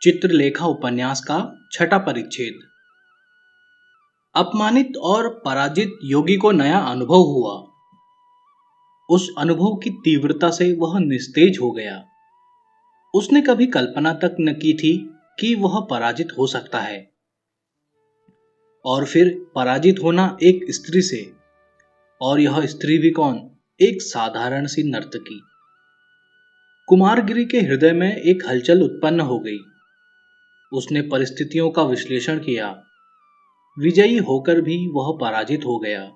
चित्रलेखा उपन्यास का छठा परिच्छेद। अपमानित और पराजित योगी को नया अनुभव हुआ। उस अनुभव की तीव्रता से वह निस्तेज हो गया। उसने कभी कल्पना तक न की थी कि वह पराजित हो सकता है, और फिर पराजित होना एक स्त्री से, और यह स्त्री भी कौन, एक साधारण सी नर्तकी। कुमारगिरी के हृदय में एक हलचल उत्पन्न हो गई। उसने परिस्थितियों का विश्लेषण किया। विजयी होकर भी वह पराजित हो गया।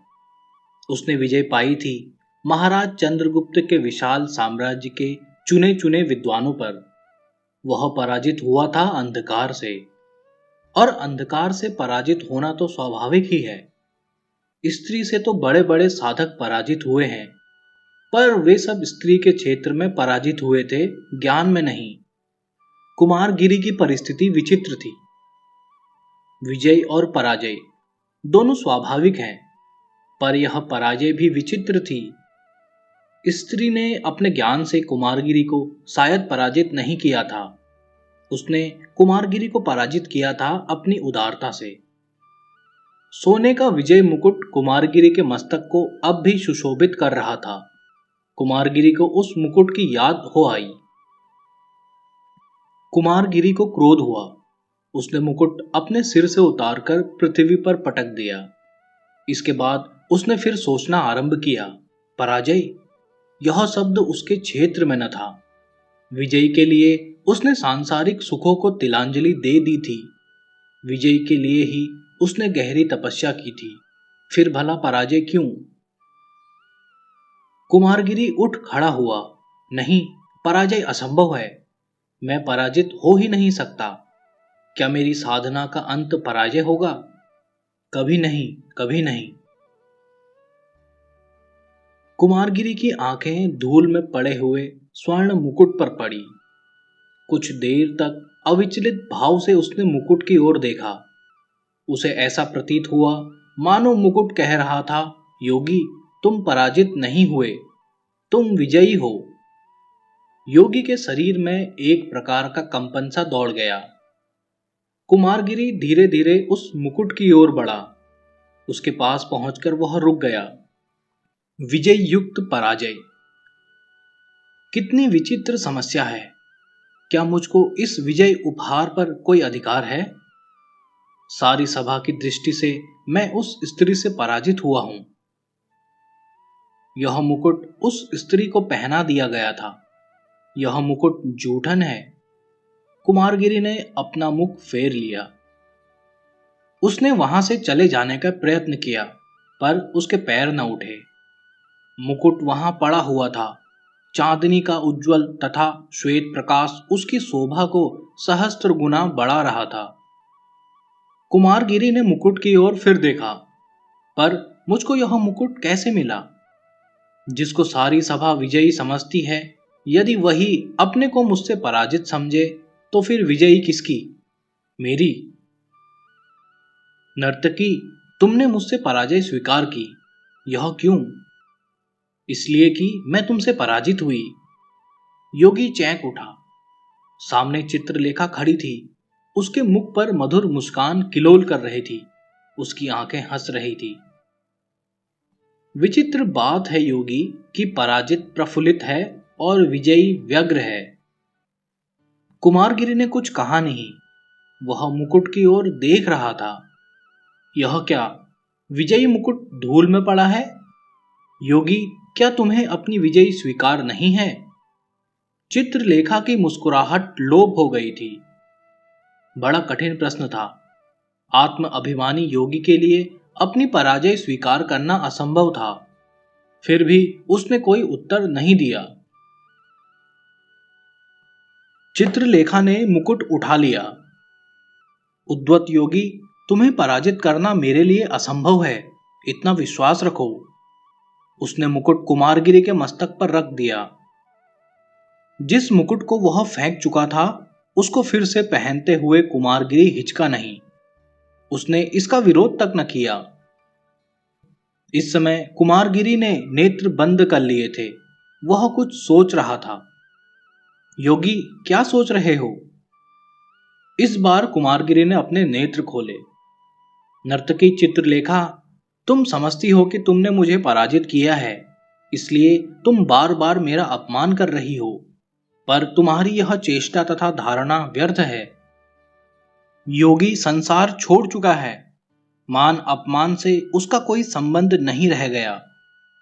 उसने विजय पाई थी महाराज चंद्रगुप्त के विशाल साम्राज्य के चुने चुने विद्वानों पर। वह पराजित हुआ था अंधकार से, और अंधकार से पराजित होना तो स्वाभाविक ही है। स्त्री से तो बड़े बड़े साधक पराजित हुए हैं, पर वे सब स्त्री के क्षेत्र में पराजित हुए थे, ज्ञान में नहीं। कुमारगिरी की परिस्थिति विचित्र थी। विजय और पराजय दोनों स्वाभाविक हैं, पर यह पराजय भी विचित्र थी। स्त्री ने अपने ज्ञान से कुमारगिरी को शायद पराजित नहीं किया था। उसने कुमारगिरी को पराजित किया था अपनी उदारता से। सोने का विजय मुकुट कुमारगिरी के मस्तक को अब भी सुशोभित कर रहा था। कुमारगिरी को उस मुकुट की याद हो आई। कुमारगिरी को क्रोध हुआ। उसने मुकुट अपने सिर से उतारकर पृथ्वी पर पटक दिया। इसके बाद उसने फिर सोचना आरंभ किया। पराजय, यह शब्द उसके क्षेत्र में न था। विजय के लिए उसने सांसारिक सुखों को तिलांजलि दे दी थी। विजय के लिए ही उसने गहरी तपस्या की थी। फिर भला पराजय क्यों? कुमारगिरी उठ खड़ा हुआ। नहीं, पराजय असंभव है। मैं पराजित हो ही नहीं सकता। क्या मेरी साधना का अंत पराजय होगा? कभी नहीं, कभी नहीं। कुमारगिरी की आंखें धूल में पड़े हुए स्वर्ण मुकुट पर पड़ी। कुछ देर तक अविचलित भाव से उसने मुकुट की ओर देखा। उसे ऐसा प्रतीत हुआ मानो मुकुट कह रहा था, योगी, तुम पराजित नहीं हुए, तुम विजयी हो। योगी के शरीर में एक प्रकार का कंपन सा दौड़ गया। कुमारगिरी धीरे धीरे उस मुकुट की ओर बढ़ा। उसके पास पहुंचकर वह रुक गया। विजय युक्त पराजय, कितनी विचित्र समस्या है। क्या मुझको इस विजय उपहार पर कोई अधिकार है? सारी सभा की दृष्टि से मैं उस स्त्री से पराजित हुआ हूं। यह मुकुट उस स्त्री को पहना दिया गया था। यह मुकुट जूठन है। कुमारगिरी ने अपना मुख फेर लिया। उसने वहां से चले जाने का प्रयत्न किया, पर उसके पैर न उठे। मुकुट वहां पड़ा हुआ था। चांदनी का उज्जवल तथा श्वेत प्रकाश उसकी शोभा को सहस्त्र गुना बढ़ा रहा था। कुमारगिरी ने मुकुट की ओर फिर देखा, पर मुझको यह मुकुट कैसे मिला? जिसको सारी सभा विजयी समझती है, यदि वही अपने को मुझसे पराजित समझे, तो फिर विजयी किसकी? मेरी। नर्तकी, तुमने मुझसे पराजय स्वीकार की। यह क्यों? इसलिए कि मैं तुमसे पराजित हुई। योगी चैंक उठा। सामने चित्रलेखा खड़ी थी। उसके मुख पर मधुर मुस्कान किलोल कर रही थी। उसकी आंखें हंस रही थी। विचित्र बात है योगी कि पराजित प्रफुल्लित है और विजयी व्यग्र है। कुमारगिरी ने कुछ कहा नहीं। वह मुकुट की ओर देख रहा था। यह क्या, विजयी मुकुट धूल में पड़ा है? योगी, क्या तुम्हें अपनी विजयी स्वीकार नहीं है? चित्रलेखा की मुस्कुराहट लोप हो गई थी। बड़ा कठिन प्रश्न था। आत्म अभिमानी योगी के लिए अपनी पराजय स्वीकार करना असंभव था। फिर भी उसने कोई उत्तर नहीं दिया। चित्रलेखा ने मुकुट उठा लिया। उद्वत योगी, तुम्हें पराजित करना मेरे लिए असंभव है, इतना विश्वास रखो। उसने मुकुट कुमारगिरी के मस्तक पर रख दिया। जिस मुकुट को वह फेंक चुका था, उसको फिर से पहनते हुए कुमारगिरी हिचका नहीं। उसने इसका विरोध तक न किया। इस समय कुमारगिरी ने नेत्र बंद कर लिए थे। वह कुछ सोच रहा था। योगी, क्या सोच रहे हो? इस बार कुमारगिरी ने अपने नेत्र खोले। नर्तकी चित्रलेखा, तुम समझती हो कि तुमने मुझे पराजित किया है, इसलिए तुम बार बार मेरा अपमान कर रही हो, पर तुम्हारी यह चेष्टा तथा धारणा व्यर्थ है। योगी संसार छोड़ चुका है, मान अपमान से उसका कोई संबंध नहीं रह गया,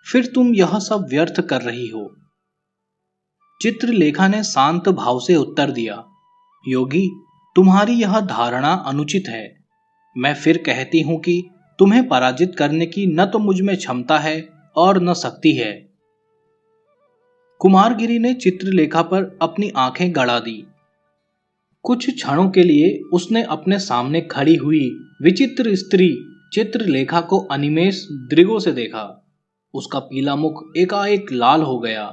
फिर तुम यह सब व्यर्थ कर रही हो। चित्रलेखा ने शांत भाव से उत्तर दिया, योगी, तुम्हारी यह धारणा अनुचित है। मैं फिर कहती हूं कि तुम्हें पराजित करने की न तो मुझ में क्षमता है और न शक्ति है। कुमारगिरी ने चित्रलेखा पर अपनी आंखें गड़ा दी। कुछ क्षणों के लिए उसने अपने सामने खड़ी हुई विचित्र स्त्री चित्रलेखा को अनिमेष दृगों से देखा। उसका पीला मुख एकाएक लाल हो गया।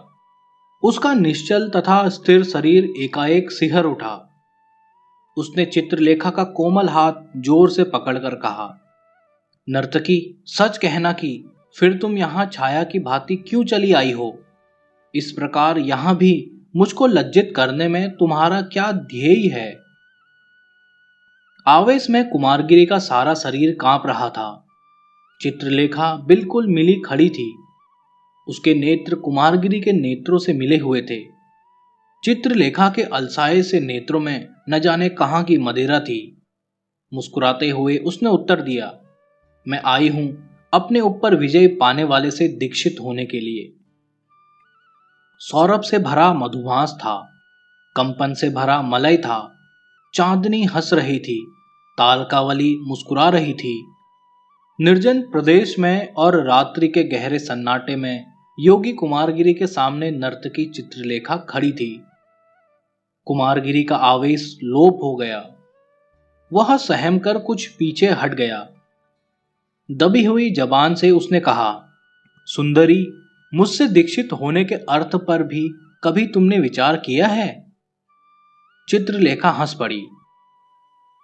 उसका निश्चल तथा स्थिर शरीर एकाएक सिहर उठा। उसने चित्रलेखा का कोमल हाथ जोर से पकड़कर कहा, नर्तकी, सच कहना कि फिर तुम यहां छाया की भांति क्यों चली आई हो? इस प्रकार यहां भी मुझको लज्जित करने में तुम्हारा क्या ध्येय है? आवेश में कुमारगिरी का सारा शरीर कांप रहा था। चित्रलेखा बिल्कुल मिली खड़ी थी। उसके नेत्र कुमारगिरी के नेत्रों से मिले हुए थे। चित्रलेखा के अलसाए से नेत्रों में न जाने कहां की मदिरा थी। मुस्कुराते हुए उसने उत्तर दिया, मैं आई हूं अपने ऊपर विजय पाने वाले से दीक्षित होने के लिए। सौरभ से भरा मधुमास था, कंपन से भरा मलय था। चांदनी हंस रही थी, तालकावली मुस्कुरा रही थी। निर्जन प्रदेश में और रात्रि के गहरे सन्नाटे में योगी कुमारगिरी के सामने नर्तकी चित्रलेखा खड़ी थी। कुमारगिरी का आवेश लोप हो गया। वह सहम कर कुछ पीछे हट गया। दबी हुई जबान से उसने कहा, सुंदरी, मुझसे दीक्षित होने के अर्थ पर भी कभी तुमने विचार किया है? चित्रलेखा हंस पड़ी।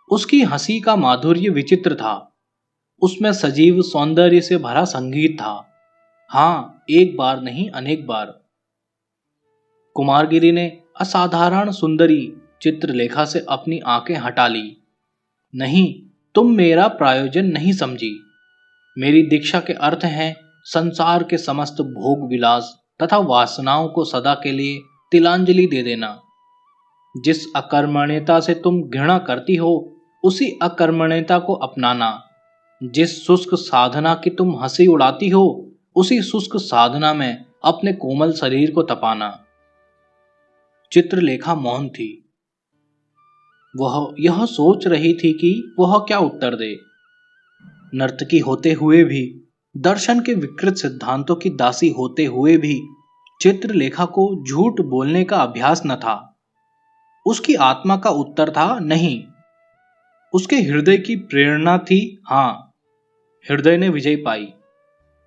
उसकी हंसी का माधुर्य विचित्र था। उसमें सजीव सौंदर्य से भरा संगीत था। हां, एक बार नहीं अनेक बार। कुमारगिरी ने असाधारण सुंदरी चित्रलेखा से अपनी आंखें हटा ली। नहीं, तुम मेरा प्रयोजन नहीं समझी। मेरी दीक्षा के अर्थ हैं संसार के समस्त भोग विलास तथा वासनाओं को सदा के लिए तिलांजलि दे देना। जिस अकर्मण्यता से तुम घृणा करती हो, उसी अकर्मण्यता को अपनाना। जिस शुष्क साधना की तुम हंसी उड़ाती हो, उसी शुष्क साधना में अपने कोमल शरीर को तपाना। चित्रलेखा मौन थी। वह यह सोच रही थी कि वह क्या उत्तर दे। नर्तकी होते हुए भी, दर्शन के विकृत सिद्धांतों की दासी होते हुए भी चित्रलेखा को झूठ बोलने का अभ्यास न था। उसकी आत्मा का उत्तर था नहीं। उसके हृदय की प्रेरणा थी हां। हृदय ने विजय पाई।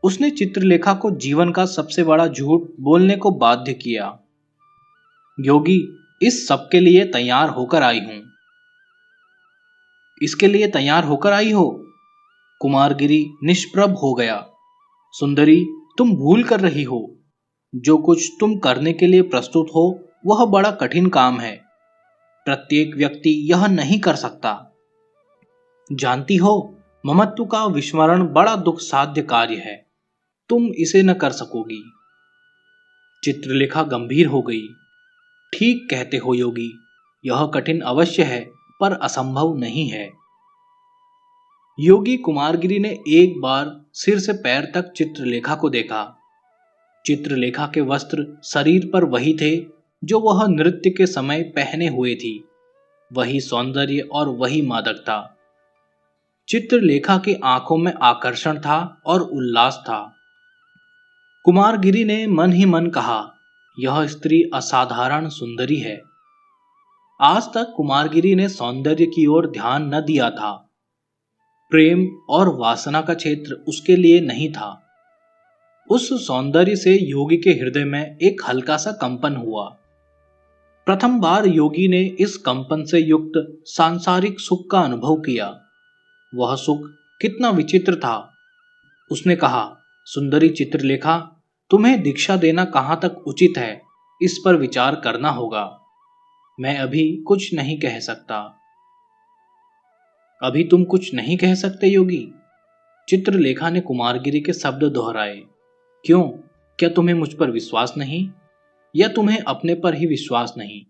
उसने चित्रलेखा को जीवन का सबसे बड़ा झूठ बोलने को बाध्य किया। योगी, इस सब के लिए तैयार होकर आई हूं। इसके लिए तैयार होकर आई हो? कुमारगिरी निष्प्रभ हो गया। सुंदरी, तुम भूल कर रही हो। जो कुछ तुम करने के लिए प्रस्तुत हो, वह बड़ा कठिन काम है। प्रत्येक व्यक्ति यह नहीं कर सकता। जानती हो, ममत्व का विस्मरण बड़ा दुख साध्य कार्य है। तुम इसे न कर सकोगी। चित्रलेखा गंभीर हो गई। ठीक कहते हो योगी, यह कठिन अवश्य है, पर असंभव नहीं है। योगी कुमारगिरी ने एक बार सिर से पैर तक चित्रलेखा को देखा। चित्रलेखा के वस्त्र शरीर पर वही थे जो वह नृत्य के समय पहने हुए थी। वही सौंदर्य और वही मादकता। चित्रलेखा की आंखों में आकर्षण था और उल्लास था। कुमारगिरी ने मन ही मन कहा, यह स्त्री असाधारण सुंदरी है। आज तक कुमारगिरी ने सौंदर्य की ओर ध्यान न दिया था। प्रेम और वासना का क्षेत्र उसके लिए नहीं था। उस सौंदर्य से योगी के हृदय में एक हल्का सा कंपन हुआ। प्रथम बार योगी ने इस कंपन से युक्त सांसारिक सुख का अनुभव किया। वह सुख कितना विचित्र था। उसने कहा, सुंदरी चित्रलेखा, तुम्हें दीक्षा देना कहां तक उचित है, इस पर विचार करना होगा। मैं अभी कुछ नहीं कह सकता। अभी तुम कुछ नहीं कह सकते योगी? चित्रलेखा ने कुमारगिरी के शब्द दोहराए। क्यों? क्या तुम्हें मुझ पर विश्वास नहीं, या तुम्हें अपने पर ही विश्वास नहीं?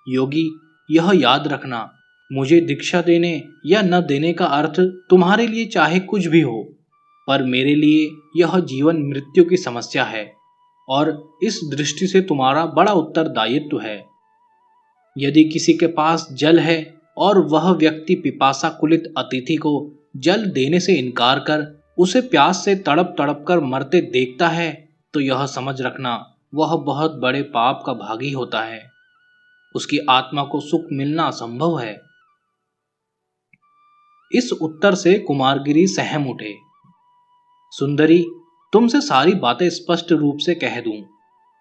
योगी, यह याद रखना, मुझे दीक्षा देने या न देने का अर्थ तुम्हारे लिए चाहे कुछ भी हो, पर मेरे लिए यह जीवन मृत्यु की समस्या है, और इस दृष्टि से तुम्हारा बड़ा उत्तरदायित्व है। यदि किसी के पास जल है और वह व्यक्ति पिपासा कुलित अतिथि को जल देने से इनकार कर उसे प्यास से तड़प तड़प कर मरते देखता है, तो यह समझ रखना वह बहुत बड़े पाप का भागी होता है। उसकी आत्मा को सुख मिलना असंभव है। इस उत्तर से कुमारगिरी सहम उठे। सुंदरी, तुमसे सारी बातें स्पष्ट रूप से कह दूं,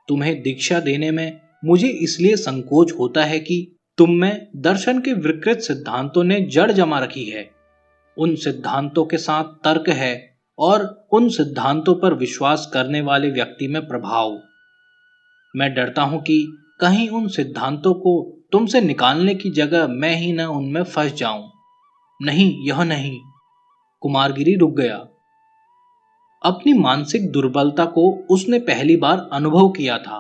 तुम्हें दीक्षा देने में मुझे इसलिए संकोच होता है कि तुम में दर्शन के विकृत सिद्धांतों ने जड़ जमा रखी है। उन सिद्धांतों के साथ तर्क है और उन सिद्धांतों पर विश्वास करने वाले व्यक्ति में प्रभाव। मैं डरता हूं कि कहीं उन सिद्धांतों को तुमसे निकालने की जगह मैं ही न उनमें फंस जाऊं। नहीं, यह नहीं। कुमारगिरी रुक गया। अपनी मानसिक दुर्बलता को उसने पहली बार अनुभव किया था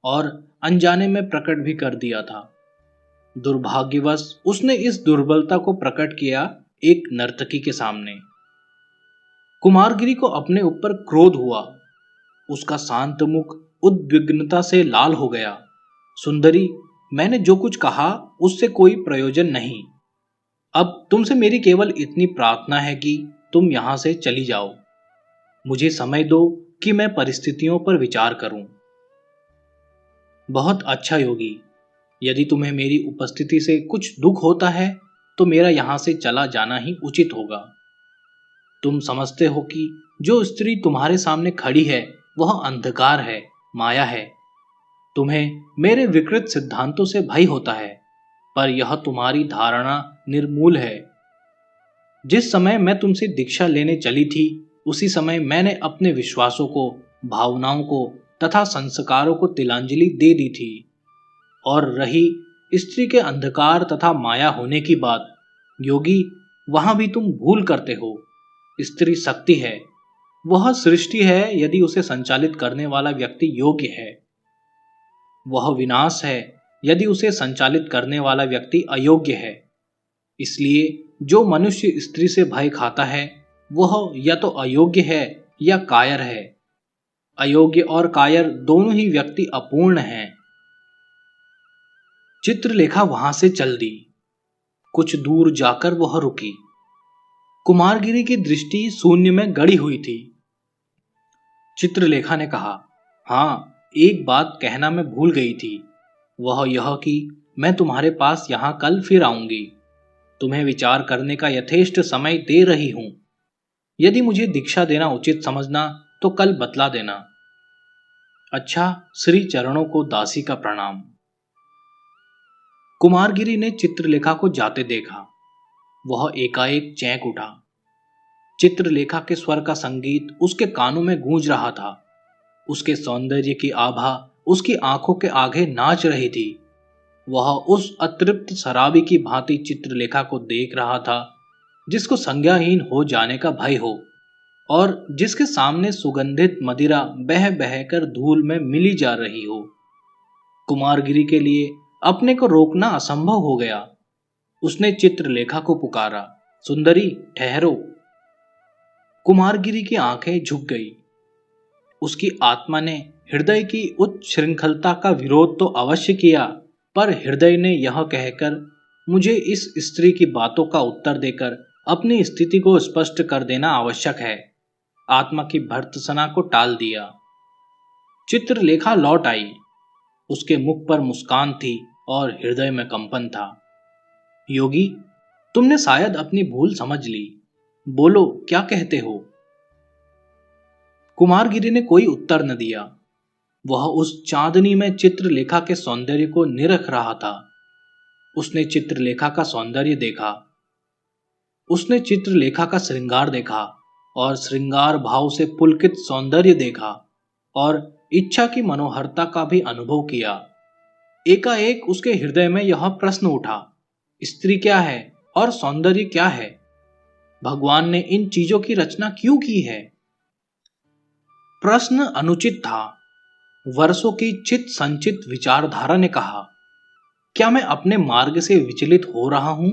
और अनजाने में प्रकट भी कर दिया था। दुर्भाग्यवश उसने इस दुर्बलता को प्रकट किया एक नर्तकी के सामने। कुमारगिरी को अपने ऊपर क्रोध हुआ। उसका शांत मुख उद्विग्नता से लाल हो गया। सुंदरी, मैंने जो कुछ कहा उससे कोई प्रयोजन नहीं। अब तुमसे मेरी केवल इतनी प्रार्थना है कि तुम यहां से चली जाओ। मुझे समय दो कि मैं परिस्थितियों पर विचार करूं। बहुत अच्छा योगी, यदि तुम्हें मेरी उपस्थिति से कुछ दुख होता है तो मेरा यहां से चला जाना ही उचित होगा। तुम समझते हो कि जो स्त्री तुम्हारे सामने खड़ी है वह अंधकार है, माया है। तुम्हें मेरे विकृत सिद्धांतों से भय होता है, पर यह तुम्हारी धारणा निर्मूल है। जिस समय मैं तुमसे दीक्षा लेने चली थी, उसी समय मैंने अपने विश्वासों को, भावनाओं को तथा संस्कारों को तिलांजलि दे दी थी। और रही स्त्री के अंधकार तथा माया होने की बात, योगी, वहां भी तुम भूल करते हो। स्त्री शक्ति है, वह सृष्टि है यदि उसे संचालित करने वाला व्यक्ति योग्य है। वह विनाश है यदि उसे संचालित करने वाला व्यक्ति अयोग्य है। इसलिए जो मनुष्य स्त्री से भय खाता है वह या तो अयोग्य है या कायर है। अयोग्य और कायर दोनों ही व्यक्ति अपूर्ण हैं। चित्रलेखा वहां से चल दी। कुछ दूर जाकर वह रुकी। कुमारगिरी की दृष्टि शून्य में गड़ी हुई थी। चित्रलेखा ने कहा, हाँ, एक बात कहना मैं भूल गई थी, वह यह कि मैं तुम्हारे पास यहां कल फिर आऊंगी। तुम्हें विचार करने का यथेष्ट समय दे रही हूं। यदि मुझे दीक्षा देना उचित समझना तो कल बतला देना। अच्छा, श्री चरणों को दासी का प्रणाम। कुमारगिरी ने चित्रलेखा को जाते देखा। वह एकाएक चैंक उठा। चित्रलेखा के स्वर का संगीत उसके कानों में गूंज रहा था। उसके सौंदर्य की आभा उसकी आंखों के आगे नाच रही थी। वह उस अतृप्त शराबी की भांति चित्रलेखा को देख रहा था, जिसको संज्ञाहीन हो जाने का भय हो और जिसके सामने सुगंधित मदिरा बह बह कर धूल में मिली जा रही हो। कुमारगिरी के लिए अपने को रोकना असंभव हो गया। उसने चित्रलेखा को पुकारा, सुंदरी, ठहरो। कुमारगिरी की आंखें झुक गई। उसकी आत्मा ने हृदय की उच्च श्रृंखलता का विरोध तो अवश्य किया, पर हृदय ने यह कहकर मुझे इस स्त्री की बातों का उत्तर देकर अपनी स्थिति को स्पष्ट कर देना आवश्यक है, आत्मा की भर्त्सना को टाल दिया। चित्रलेखा लौट आई। उसके मुख पर मुस्कान थी और हृदय में कंपन था। योगी, तुमने शायद अपनी भूल समझ ली। बोलो, क्या कहते हो? कुमारगिरी ने कोई उत्तर न दिया। वह उस चांदनी में चित्रलेखा के सौंदर्य को निरख रहा था। उसने चित्रलेखा का सौंदर्य देखा। उसने चित्रलेखा का श्रृंगार देखा और श्रृंगार भाव से पुलकित सौंदर्य देखा और इच्छा की मनोहरता का भी अनुभव किया। एकाएक उसके हृदय में यह प्रश्न उठा, स्त्री क्या है और सौंदर्य क्या है? भगवान ने इन चीजों की रचना क्यों की है? प्रश्न अनुचित था। वर्षों की चित संचित विचारधारा ने कहा, क्या मैं अपने मार्ग से विचलित हो रहा हूं?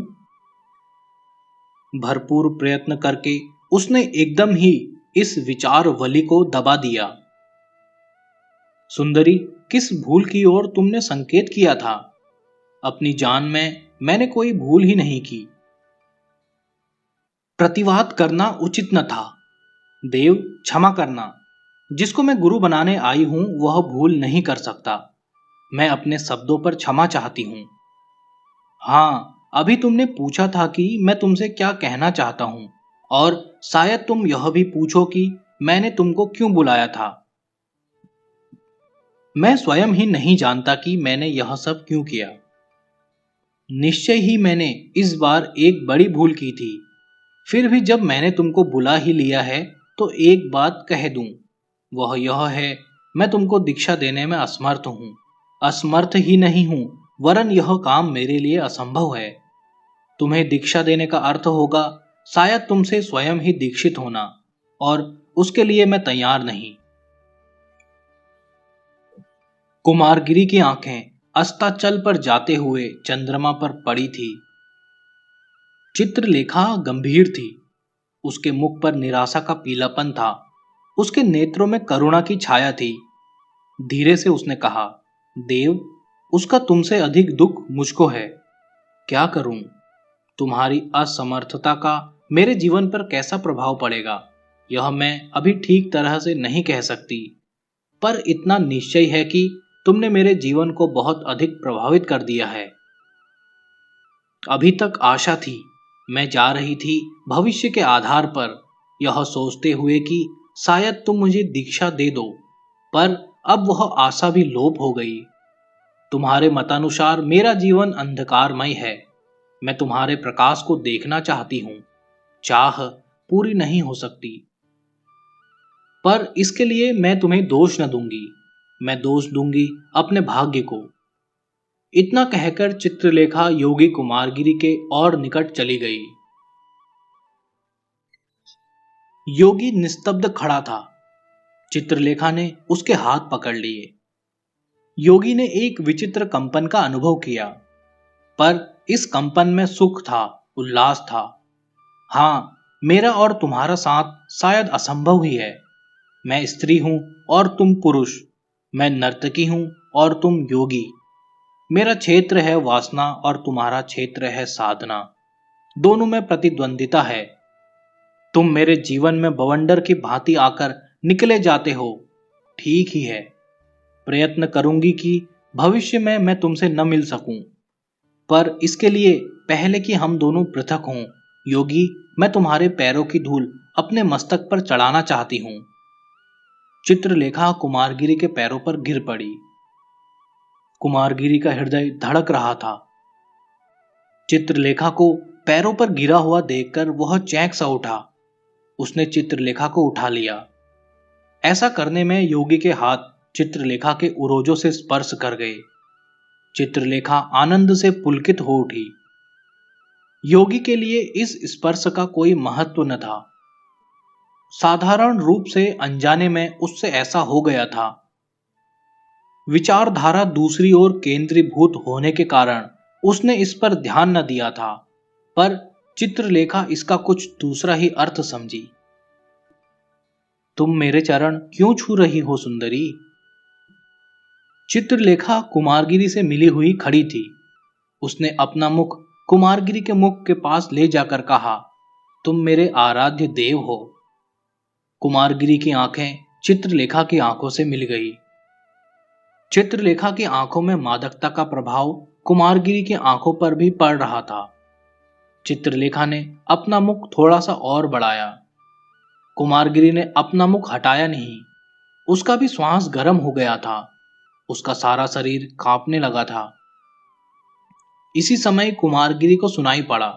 भरपूर प्रयत्न करके उसने एकदम ही इस विचार वली को दबा दिया। सुंदरी, किस भूल की ओर तुमने संकेत किया था? अपनी जान में मैंने कोई भूल ही नहीं की। प्रतिवाद करना उचित न था। देव, क्षमा करना। जिसको मैं गुरु बनाने आई हूं वह भूल नहीं कर सकता। मैं अपने शब्दों पर क्षमा चाहती हूं। हाँ, अभी तुमने पूछा था कि मैं तुमसे क्या कहना चाहता हूं, और शायद तुम यह भी पूछो कि मैंने तुमको क्यों बुलाया था। मैं स्वयं ही नहीं जानता कि मैंने यह सब क्यों किया। निश्चय ही मैंने इस बार एक बड़ी भूल की थी। फिर भी जब मैंने तुमको बुला ही लिया है तो एक बात कह दूं, वह यह है, मैं तुमको दीक्षा देने में असमर्थ हूं। असमर्थ ही नहीं हूं, वरन यह काम मेरे लिए असंभव है। तुम्हें दीक्षा देने का अर्थ होगा शायद तुमसे स्वयं ही दीक्षित होना, और उसके लिए मैं तैयार नहीं। कुमारगिरी की आंखें अस्ताचल पर जाते हुए चंद्रमा पर पड़ी थी। चित्रलेखा गंभीर थी। उसके मुख पर निराशा का पीलापन था। उसके नेत्रों में करुणा की छाया थी। धीरे से उसने कहा, देव, उसका तुमसे अधिक दुख मुझको है। क्या करूं? तुम्हारी असमर्थता का मेरे जीवन पर कैसा प्रभाव पड़ेगा यह मैं अभी ठीक तरह से नहीं कह सकती, पर इतना निश्चय है कि तुमने मेरे जीवन को बहुत अधिक प्रभावित कर दिया है। अभी तक आशा थी, मैं जा रही थी भविष्य के आधार पर, यह सोचते हुए कि शायद तुम मुझे दीक्षा दे दो, पर अब वह आशा भी लोप हो गई। तुम्हारे मतानुसार मेरा जीवन अंधकारमय है। मैं तुम्हारे प्रकाश को देखना चाहती हूं। चाह पूरी नहीं हो सकती, पर इसके लिए मैं तुम्हें दोष न दूंगी। मैं दोष दूंगी अपने भाग्य को। इतना कहकर चित्रलेखा योगी कुमारगिरी के और निकट चली गई। योगी निस्तब्ध खड़ा था। चित्रलेखा ने उसके हाथ पकड़ लिए। योगी ने एक विचित्र कंपन का अनुभव किया, पर इस कंपन में सुख था, उल्लास था। हाँ, मेरा और तुम्हारा साथ शायद असंभव ही है। मैं स्त्री हूं और तुम पुरुष। मैं नर्तकी हूं और तुम योगी। मेरा क्षेत्र है वासना और तुम्हारा क्षेत्र है साधना। दोनों में प्रतिद्वंदिता है। तुम मेरे जीवन में बवंडर की भांति आकर निकले जाते हो। ठीक ही है। प्रयत्न करूंगी कि भविष्य में मैं तुमसे न मिल सकूं, पर इसके लिए पहले कि हम दोनों पृथक हों, योगी, मैं तुम्हारे पैरों की धूल अपने मस्तक पर चढ़ाना चाहती हूं। चित्रलेखा कुमारगिरी के पैरों पर गिर पड़ी। कुमारगिरी का हृदय धड़क रहा था। चित्रलेखा को पैरों पर गिरा हुआ देखकर वह चैंक सा उठा। उसने चित्रलेखा को उठा लिया। ऐसा करने में योगी के हाथ चित्रलेखा के उरोजों से स्पर्श कर गए। चित्रलेखा आनंद से पुलकित हो उठी। योगी के लिए इस स्पर्श का कोई महत्व न था। साधारण रूप से अनजाने में उससे ऐसा हो गया था। विचारधारा दूसरी ओर केंद्रीभूत होने के कारण उसने इस पर ध्यान न दिया था, पर चित्रलेखा इसका कुछ दूसरा ही अर्थ समझी। तुम मेरे चरण क्यों छू रही हो सुंदरी? चित्रलेखा कुमारगिरी से मिली हुई खड़ी थी। उसने अपना मुख कुमारगिरी के मुख के पास ले जाकर कहा, तुम मेरे आराध्य देव हो। कुमारगिरी की आंखें चित्रलेखा की आंखों से मिल गई। चित्रलेखा की आंखों में मादकता का प्रभाव कुमारगिरी की आंखों पर भी पड़ रहा था। चित्रलेखा ने अपना मुख थोड़ा सा और बढ़ाया। कुमारगिरी ने अपना मुख हटाया नहीं। उसका भी श्वास गर्म हो गया था। उसका सारा शरीर कांपने लगा था। इसी समय कुमारगिरी को सुनाई पड़ा,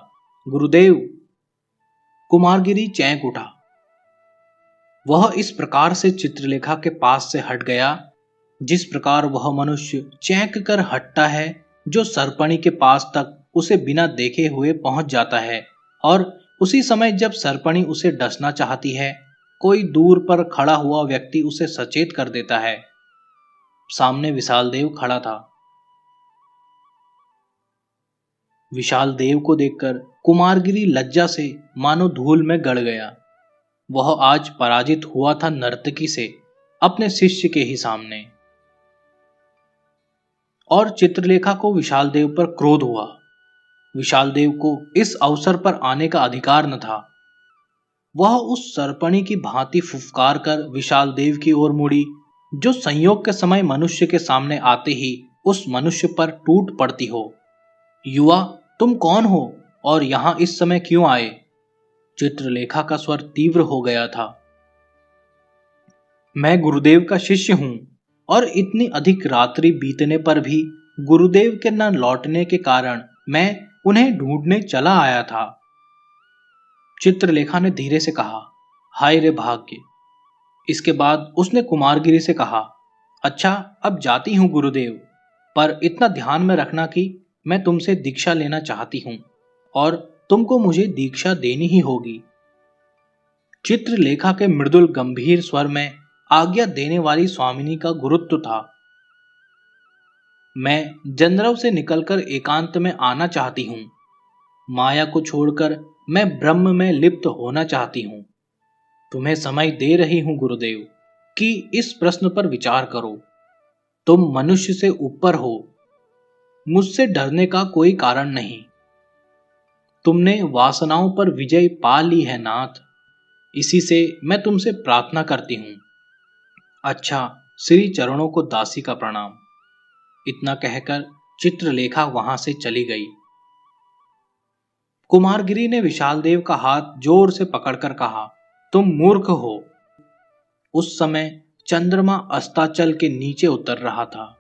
गुरुदेव। कुमारगिरी चैंक उठा। वह इस प्रकार से चित्रलेखा के पास से हट गया जिस प्रकार वह मनुष्य चैंक कर हटता है जो सरपणी के पास तक उसे बिना देखे हुए पहुंच जाता है और उसी समय जब सर्पणी उसे डसना चाहती है, कोई दूर पर खड़ा हुआ व्यक्ति उसे सचेत कर देता है। सामने विशाल देव खड़ा था। विशाल देव को देखकर कुमारगिरी लज्जा से मानो धूल में गड़ गया। वह आज पराजित हुआ था नर्तकी से, अपने शिष्य के ही सामने। और चित्रलेखा को विशाल देव पर क्रोध हुआ। विशाल देव को इस अवसर पर आने का अधिकार न था। वह उस सर्पणी की भांति फुफकार कर विशाल देव की ओर मुड़ी, जो संयोग के समय मनुष्य के सामने आते ही उस मनुष्य पर टूट पड़ती हो। युवा, तुम कौन हो और यहां इस समय क्यों आए? चित्रलेखा का स्वर तीव्र हो गया था। मैं गुरुदेव का शिष्य हूं और इतनी अधिक रात्रि बीतने पर भी गुरुदेव के न लौटने के कारण मैं उन्हें ढूंढने चला आया था। चित्रलेखा ने धीरे से कहा, हाय रे भाग्य। इसके बाद उसने कुमारगिरी से कहा, अच्छा अब जाती हूं गुरुदेव, पर इतना ध्यान में रखना कि मैं तुमसे दीक्षा लेना चाहती हूं और तुमको मुझे दीक्षा देनी ही होगी। चित्रलेखा के मृदुल गंभीर स्वर में आज्ञा देने वाली स्वामिनी का गुरुत्व था। मैं जंद्रव से निकलकर एकांत में आना चाहती हूं। माया को छोड़कर मैं ब्रह्म में लिप्त होना चाहती हूं। तुम्हें समय दे रही हूं गुरुदेव कि इस प्रश्न पर विचार करो। तुम मनुष्य से ऊपर हो, मुझसे डरने का कोई कारण नहीं। तुमने वासनाओं पर विजय पा ली है नाथ, इसी से मैं तुमसे प्रार्थना करती हूं। अच्छा, श्री चरणों को दासी का प्रणाम। इतना कहकर चित्रलेखा वहां से चली गई। कुमारगिरी ने विशाल देव का हाथ जोर से पकड़कर कहा, तुम मूर्ख हो। उस समय चंद्रमा अस्ताचल के नीचे उतर रहा था।